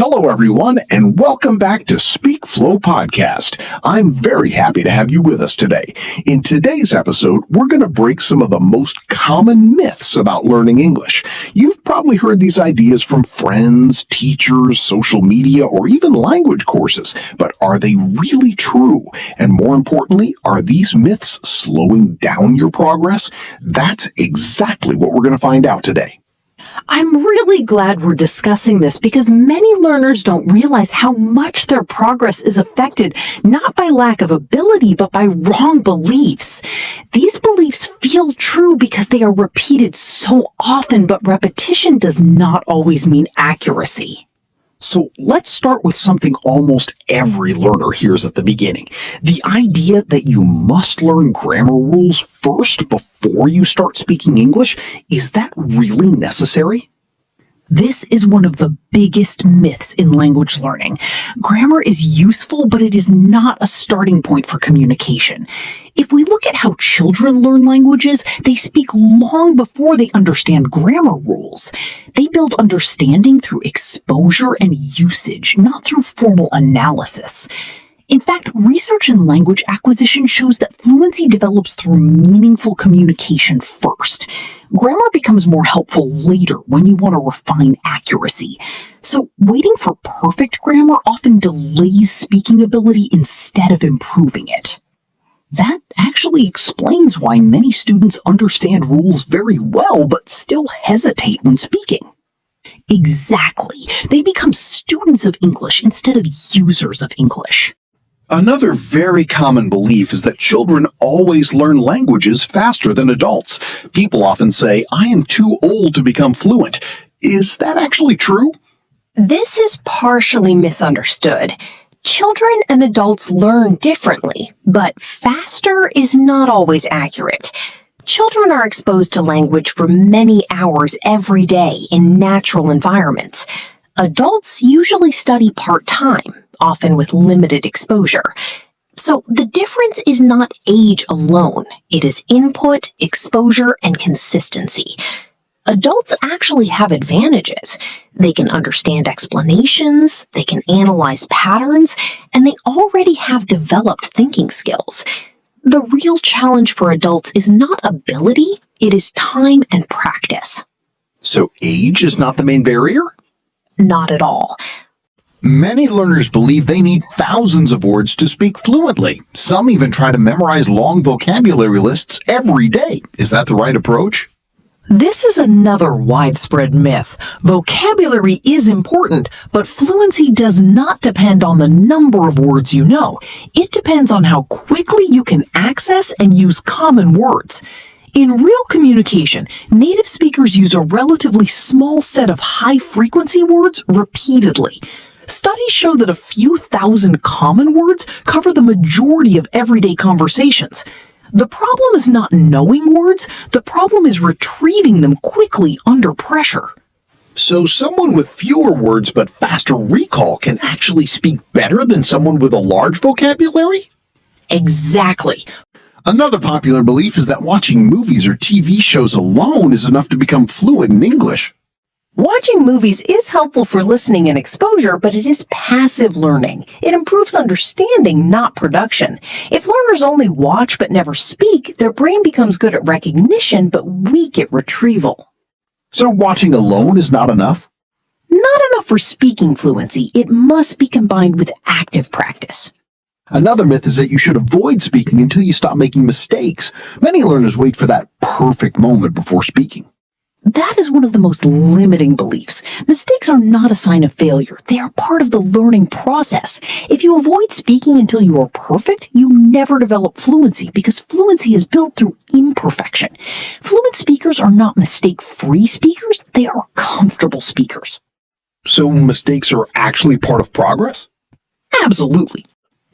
Hello, everyone, and welcome back to SpeakFlow Podcast. I'm very happy to have you with us today. In today's episode, we're going to break some of the most common myths about learning English. You've probably heard these ideas from friends, teachers, social media, or even language courses, but are they really true? And more importantly, are these myths slowing down your progress? That's exactly what we're going to find out today. I'm really glad we're discussing this because many learners don't realize how much their progress is affected not by lack of ability, but by wrong beliefs. These beliefs feel true because they are repeated so often, but repetition does not always mean accuracy. So let's start with something almost every learner hears at the beginning. The idea that you must learn grammar rules first before you start speaking English. Is that really necessary? This is one of the biggest myths in language learning. Grammar is useful, but it is not a starting point for communication. If we look at how children learn languages, they speak long before they understand grammar rules. They build understanding through exposure and usage, not through formal analysis. In fact, research in language acquisition shows that fluency develops through meaningful communication first. Grammar becomes more helpful later when you want to refine accuracy. So waiting for perfect grammar often delays speaking ability instead of improving it. That actually explains why many students understand rules very well but still hesitate when speaking. Exactly. They become students of English instead of users of English. Another very common belief is that children always learn languages faster than adults. People often say, "I am too old to become fluent." Is that actually true? This is partially misunderstood. Children and adults learn differently, but faster is not always accurate. Children are exposed to language for many hours every day in natural environments. Adults usually study part-time, often with limited exposure. So the difference is not age alone. It is input, exposure, and consistency. Adults actually have advantages. They can understand explanations, they can analyze patterns, and they already have developed thinking skills. The real challenge for adults is not ability, it is time and practice. So age is not the main barrier? Not at all. Many learners believe they need thousands of words to speak fluently. Some even try to memorize long vocabulary lists every day. Is that the right approach? This is another widespread myth. Vocabulary is important, but fluency does not depend on the number of words you know. It depends on how quickly you can access and use common words. In real communication, native speakers use a relatively small set of high-frequency words repeatedly. Studies show that a few thousand common words cover the majority of everyday conversations. The problem is not knowing words, the problem is retrieving them quickly under pressure. So someone with fewer words but faster recall can actually speak better than someone with a large vocabulary? Exactly. Another popular belief is that watching movies or TV shows alone is enough to become fluent in English. Watching movies is helpful for listening and exposure, but it is passive learning. It improves understanding, not production. If learners only watch but never speak, their brain becomes good at recognition but weak at retrieval. So watching alone is not enough? Not enough for speaking fluency. It must be combined with active practice. Another myth is that you should avoid speaking until you stop making mistakes. Many learners wait for that perfect moment before speaking. That is one of the most limiting beliefs. Mistakes are not a sign of failure. They are part of the learning process. If you avoid speaking until you are perfect, you never develop fluency because fluency is built through imperfection. Fluent speakers are not mistake-free speakers. They are comfortable speakers. So mistakes are actually part of progress? Absolutely.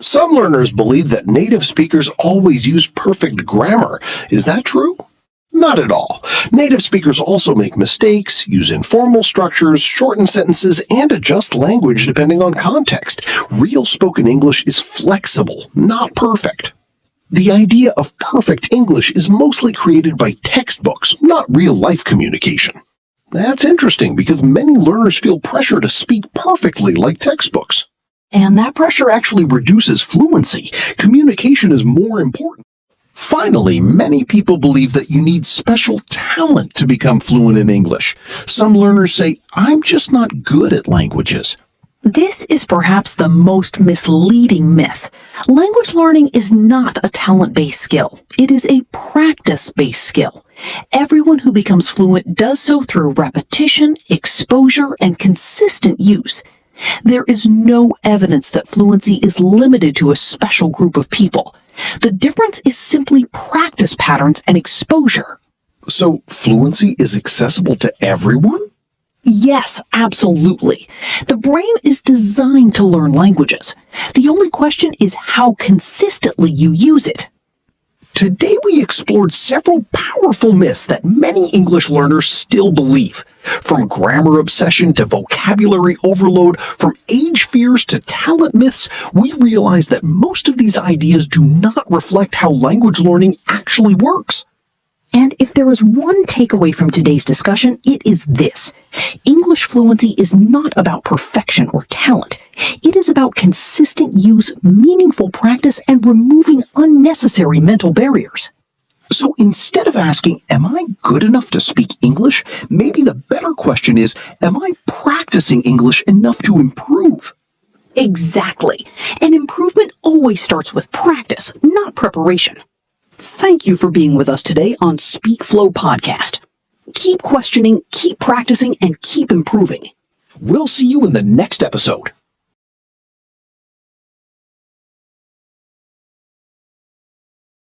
Some learners believe that native speakers always use perfect grammar. Is that true? Not at all. Native speakers also make mistakes, use informal structures, shorten sentences, and adjust language depending on context. Real spoken English is flexible, not perfect. The idea of perfect English is mostly created by textbooks, not real-life communication. That's interesting because many learners feel pressure to speak perfectly like textbooks. And that pressure actually reduces fluency. Communication is more important. Finally, many people believe that you need special talent to become fluent in English. Some learners say, I'm just not good at languages. This is perhaps the most misleading myth. Language learning is not a talent-based skill. It is a practice-based skill. Everyone who becomes fluent does so through repetition, exposure, and consistent use. There is no evidence that fluency is limited to a special group of people. The difference is simply practice patterns and exposure. So, fluency is accessible to everyone? Yes, absolutely. The brain is designed to learn languages. The only question is how consistently you use it. Today we explored several powerful myths that many English learners still believe. From grammar obsession to vocabulary overload, from age fears to talent myths, we realized that most of these ideas do not reflect how language learning actually works. And if there is one takeaway from today's discussion, it is this. English fluency is not about perfection or talent. It is about consistent use, meaningful practice, and removing unnecessary mental barriers. So instead of asking, am I good enough to speak English? Maybe the better question is, am I practicing English enough to improve? Exactly. And improvement always starts with practice, not preparation. Thank you for being with us today on SpeakFlow Podcast. Keep questioning, keep practicing, and keep improving. We'll see you in the next episode.